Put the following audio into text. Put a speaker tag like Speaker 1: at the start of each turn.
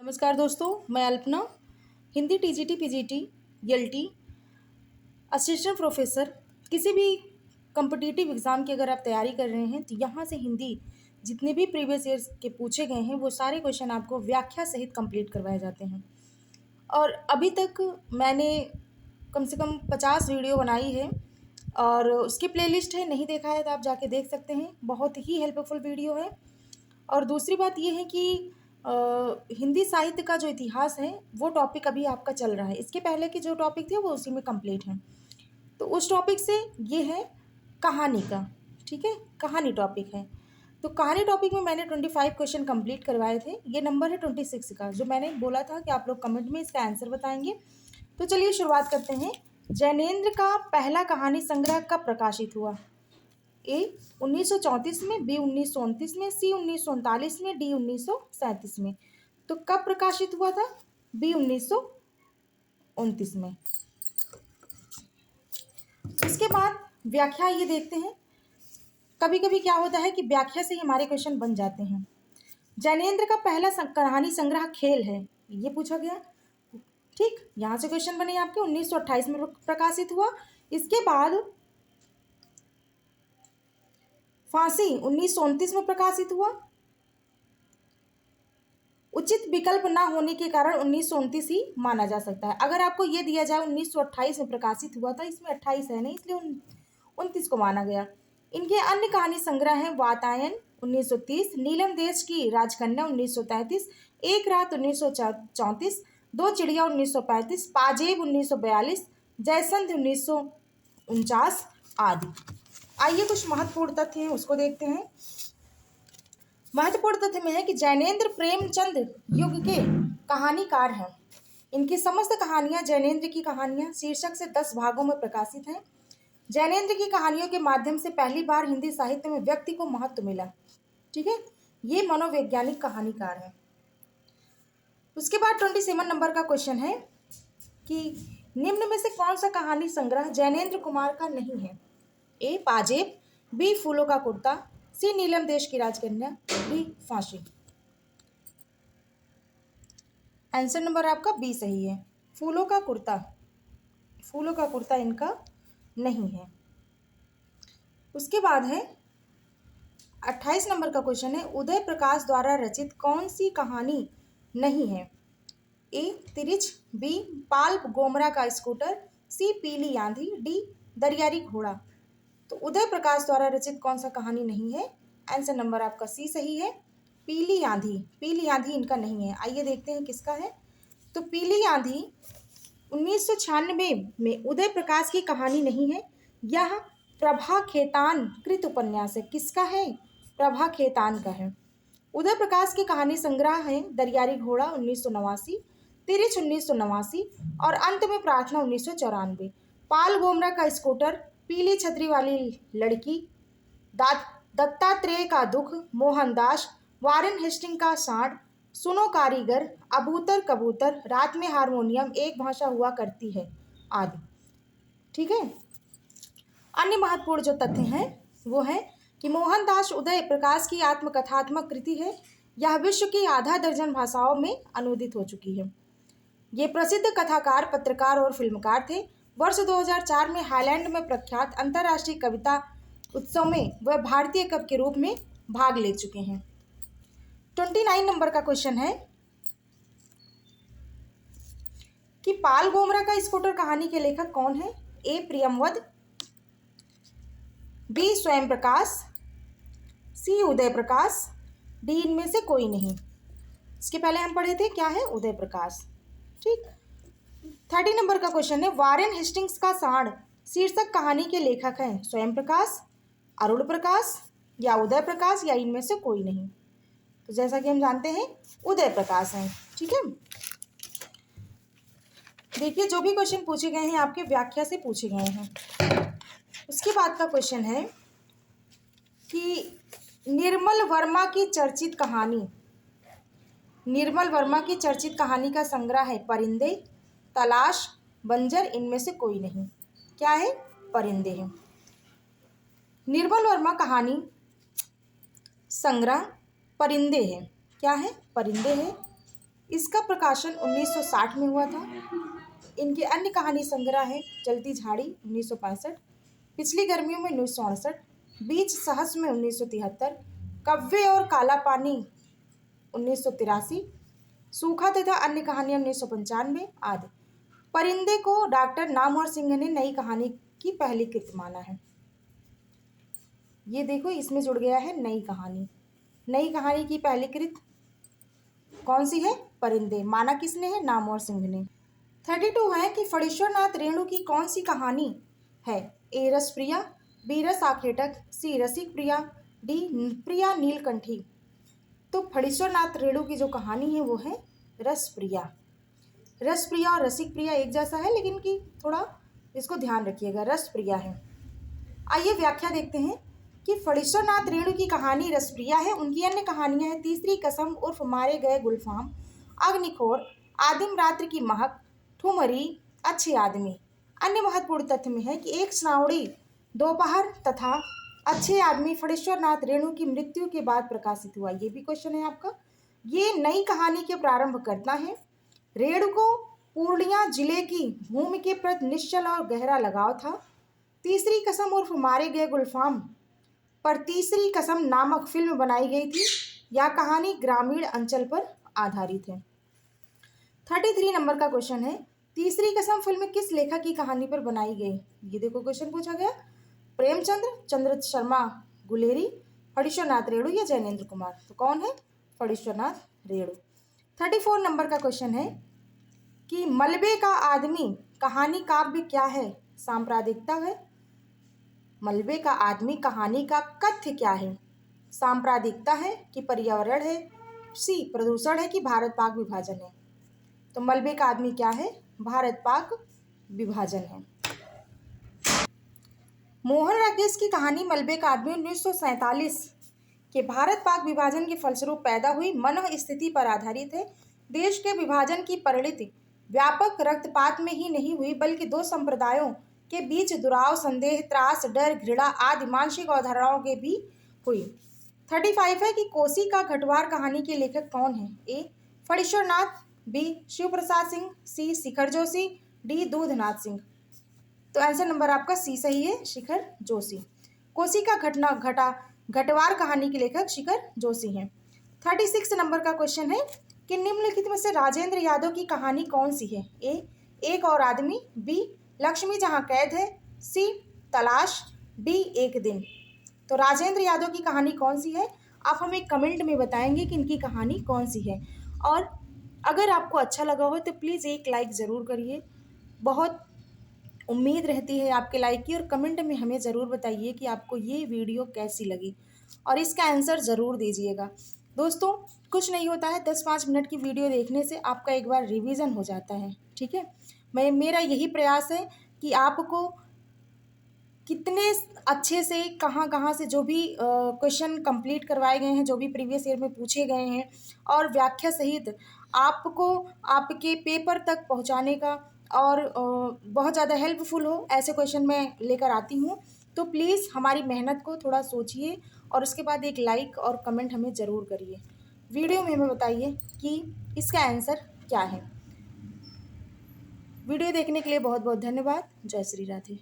Speaker 1: नमस्कार दोस्तों, मैं Alpana, Hindi TGT PGT LT assistant professor. किसी भी कॉम्पिटिटिव एग्ज़ाम की अगर आप तैयारी कर रहे हैं तो यहाँ से हिंदी जितने भी प्रीवियस ईयर्स के पूछे गए हैं वो सारे क्वेश्चन आपको व्याख्या सहित कंप्लीट करवाए जाते हैं। और अभी तक मैंने कम से कम 50 वीडियो बनाई है और उसकी प्लेलिस्ट है, नहीं देखा है तो आप जाके देख सकते हैं। बहुत ही हेल्पफुल वीडियो है। और दूसरी बात ये है कि हिंदी साहित्य का जो इतिहास है वो टॉपिक अभी आपका चल रहा है। इसके पहले के जो टॉपिक थे वो उसी में कंप्लीट हैं। तो उस टॉपिक से ये है कहानी का, ठीक है, कहानी टॉपिक है। तो कहानी टॉपिक में मैंने 25 क्वेश्चन कंप्लीट करवाए थे। ये नंबर है 26 का, जो मैंने बोला था कि आप लोग कमेंट में इसका आंसर बताएंगे। तो चलिए शुरुआत करते हैं। जैनेन्द्र का पहला कहानी संग्रह कब प्रकाशित हुआ? ए 1934 में, बी 1929 में, सी 1939 में, डी 1937 में। तो कब प्रकाशित हुआ था? बी 1929 में। इसके बाद व्याख्या ये देखते हैं। कभी कभी क्या होता है कि व्याख्या से ही हमारे क्वेश्चन बन जाते हैं। जैनेन्द्र का पहला कहानी संग्रह खेल है, ये पूछा गया। ठीक, यहाँ से क्वेश्चन बने आपके। 1928 में प्रकाशित हुआ। इसके बाद फांसी 1929 में प्रकाशित हुआ। उचित विकल्प ना होने के कारण 1929 ही माना जा सकता है। अगर आपको ये दिया जाए 1928 में प्रकाशित हुआ था, इसमें 28 है नहीं, इसलिए 29 को माना गया। इनके अन्य कहानी संग्रह हैं वातायन 1930, नीलम देश की राजकन्या 1933, एक रात 1934, दो चिड़िया 1935, पाजेब 1942, जयसंध 1949 आदि। आइए कुछ महत्वपूर्ण तथ्य हैं उसको देखते हैं। महत्वपूर्ण तथ्य में है कि जैनेन्द्र प्रेमचंद युग के कहानीकार हैं। इनकी समस्त कहानियां जैनेन्द्र की कहानियां शीर्षक से 10 भागों में प्रकाशित हैं। जैनेन्द्र की कहानियों के माध्यम से पहली बार हिंदी साहित्य में व्यक्ति को महत्व मिला। ठीक है, ये मनोवैज्ञानिक कहानीकार है। उसके बाद 27 नंबर का क्वेश्चन है कि निम्न में से कौन सा कहानी संग्रह जैनेन्द्र कुमार का नहीं है? ए पाजेब, बी फूलों का कुर्ता, सी नीलम देश की राजकन्या, डी फांसी। आंसर नंबर आपका बी सही है, फूलों का कुर्ता। फूलों का कुर्ता इनका नहीं है। उसके बाद है 28 नंबर का क्वेश्चन है उदय प्रकाश द्वारा रचित कौन सी कहानी नहीं है? ए तिरिच, बी पाल गोमरा का स्कूटर, सी पीली आंधी, डी दरियाई घोड़ा। तो उदय प्रकाश द्वारा रचित कौन सा कहानी नहीं है? आंसर नंबर आपका सी सही है, पीली आंधी। पीली आंधी इनका नहीं है। आइए देखते हैं किसका है। तो पीली आंधी 1996 में उदय प्रकाश की कहानी नहीं है। यह प्रभा खेतान कृत उपन्यास है। किसका है? प्रभा खेतान का है। उदय प्रकाश की कहानी संग्रह है दरियाई घोड़ा 1989, तिरिच 1989 और अंत में प्रार्थना 1994। पाल गोमरा का स्कूटर, पीली छतरी वाली लड़की, दत्तात्रेय का दुख, मोहनदास, वारेन हेस्टिंग का सांड, सुनो कारीगर, अबूतर कबूतर, रात में हारमोनियम, एक भाषा हुआ करती है आदि। ठीक है। अन्य महत्वपूर्ण जो तथ्य हैं वो है कि मोहनदास उदय प्रकाश की आत्मकथात्मक कृति है। यह विश्व की आधा दर्जन भाषाओं में अनुदित हो चुकी है। ये प्रसिद्ध कथाकार, पत्रकार और फिल्मकार थे। वर्ष 2004 में हाईलैंड में प्रख्यात अंतर्राष्ट्रीय कविता उत्सव में वह भारतीय कवि के रूप में भाग ले चुके हैं। 29 नंबर का क्वेश्चन है कि पाल गोमरा का स्कूटर कहानी के लेखक कौन है? ए प्रियमवद, बी स्वयं प्रकाश, सी उदय प्रकाश, डी इनमें से कोई नहीं। इसके पहले हम पढ़े थे क्या है? उदय प्रकाश। ठीक। 30 नंबर का क्वेश्चन है वारेन हेस्टिंग्स का सांड शीर्षक कहानी के लेखक हैं स्वयं प्रकाश, अरुण प्रकाश या उदय प्रकाश या इनमें से कोई नहीं। तो जैसा कि हम जानते हैं उदय प्रकाश हैं। ठीक है। देखिए जो भी क्वेश्चन पूछे गए हैं आपके व्याख्या से पूछे गए हैं। उसके बाद का क्वेश्चन है कि निर्मल वर्मा की चर्चित कहानी, निर्मल वर्मा की चर्चित कहानी का संग्रह है परिंदे, तलाश, बंजर, इनमें से कोई नहीं। क्या है? परिंदे हैं। निर्मल वर्मा कहानी संग्रह परिंदे है। क्या है? परिंदे है। इसका प्रकाशन 1960 में हुआ था। इनके अन्य कहानी संग्रह है चलती झाड़ी 1965, पिछली गर्मियों में 1968, बीच सहस में 1973, कव्वे और काला पानी 1983, सूखा तथा अन्य कहानियां 1995 आदि। परिंदे को डॉक्टर नामवर सिंह ने नई कहानी की पहली कृत माना है। ये देखो इसमें जुड़ गया है नई कहानी। नई कहानी की पहली कृत कौन सी है? परिंदे। माना किसने है? नामवर सिंह ने। 32 है कि फणीश्वरनाथ रेणु की कौन सी कहानी है? ए रस प्रिया, बी रस आखेटक, सी रसिक प्रिया, डी प्रिया नीलकंठी। तो फणीश्वरनाथ रेणु की जो कहानी है वो है रस प्रिया। रस प्रिया और रसिक प्रिया एक जैसा है, लेकिन कि थोड़ा इसको ध्यान रखिएगा, रस प्रिया है। आइए व्याख्या देखते हैं कि फणीश्वरनाथ रेणु की कहानी रसप्रिया है। उनकी अन्य कहानियां हैं तीसरी कसम उर्फ मारे गए गुलफाम, अग्निखोर, आदिम रात्रि की महक, ठुमरी, अच्छे आदमी। अन्य महत्वपूर्ण तथ्य में है कि एक श्रावणी दोपहर तथा अच्छे आदमी फणीश्वरनाथ रेणु की मृत्यु के बाद प्रकाशित हुआ। ये भी क्वेश्चन है आपका। ये नई कहानी के प्रारंभ करता है। रेणु को पूर्णिया जिले की भूमि के प्रति निश्चल और गहरा लगाव था। तीसरी कसम उर्फ मारे गए गुलफाम पर तीसरी कसम नामक फिल्म बनाई गई थी। यह कहानी ग्रामीण अंचल पर आधारित है। 33 नंबर का क्वेश्चन है, तीसरी कसम फिल्म किस लेखक की कहानी पर बनाई गई? ये देखो क्वेश्चन पूछा गया, प्रेमचंद्र, चंद्र शर्मा गुलेरी, फणीश्वरनाथ रेणु या जैनेन्द्र कुमार। तो कौन है? फणीश्वरनाथ रेणु। 34 नंबर का क्वेश्चन है कि मलबे का आदमी कहानी काव्य क्या है? सांप्रदायिकता है। मलबे का आदमी कहानी का कथ्य क्या है? सांप्रदायिकता है कि पर्यावरण है, सी प्रदूषण है कि भारत पाक विभाजन है। तो मलबे का आदमी क्या है? भारत पाक विभाजन है। मोहन राकेश की कहानी मलबे का आदमी 1947 के भारत पाक विभाजन के फलस्वरूप पैदा हुई मनः स्थिति पर आधारित है। देश के विभाजन की परिणति व्यापक रक्तपात में ही नहीं हुई, बल्कि दो संप्रदायों के बीच दुराव, संदेह, त्रास, डर, घृणा आदि मानसिक अवधारणाओं के भी हुई। 35 है कि कोसी का घटवार कहानी के लेखक कौन है? ए फणीश्वरनाथ, बी शिव प्रसाद सिंह, सी शिखर जोशी, डी दूधनाथ सिंह। तो आंसर नंबर आपका सी सही है, शिखर जोशी। कोसी का घटवार कहानी के लेखक शिखर जोशी हैं। 36 नंबर का क्वेश्चन है कि निम्नलिखित में से राजेंद्र यादव की कहानी कौन सी है? ए एक और आदमी, बी लक्ष्मी जहां कैद है, सी तलाश, डी एक दिन। तो राजेंद्र यादव की कहानी कौन सी है? आप हमें कमेंट में बताएंगे कि इनकी कहानी कौन सी है। और अगर आपको अच्छा लगा हो तो प्लीज़ एक लाइक ज़रूर करिए। बहुत उम्मीद रहती है आपके लाइक की, और कमेंट में हमें ज़रूर बताइए कि आपको ये वीडियो कैसी लगी, और इसका आंसर ज़रूर दीजिएगा। दोस्तों कुछ नहीं होता है, 10-5 मिनट की वीडियो देखने से आपका एक बार रिवीजन हो जाता है। ठीक है, मेरा यही प्रयास है कि आपको कितने अच्छे से कहाँ से जो भी क्वेश्चन कंप्लीट करवाए गए हैं, जो भी प्रीवियस ईयर में पूछे गए हैं, और व्याख्या सहित आपको आपके पेपर तक पहुंचाने का, और बहुत ज़्यादा हेल्पफुल हो ऐसे क्वेश्चन मैं लेकर आती हूँ। तो प्लीज़ हमारी मेहनत को थोड़ा सोचिए, और उसके बाद एक लाइक और कमेंट हमें ज़रूर करिए। वीडियो में हमें बताइए कि इसका आंसर क्या है। वीडियो देखने के लिए बहुत बहुत धन्यवाद। जय श्री राधे।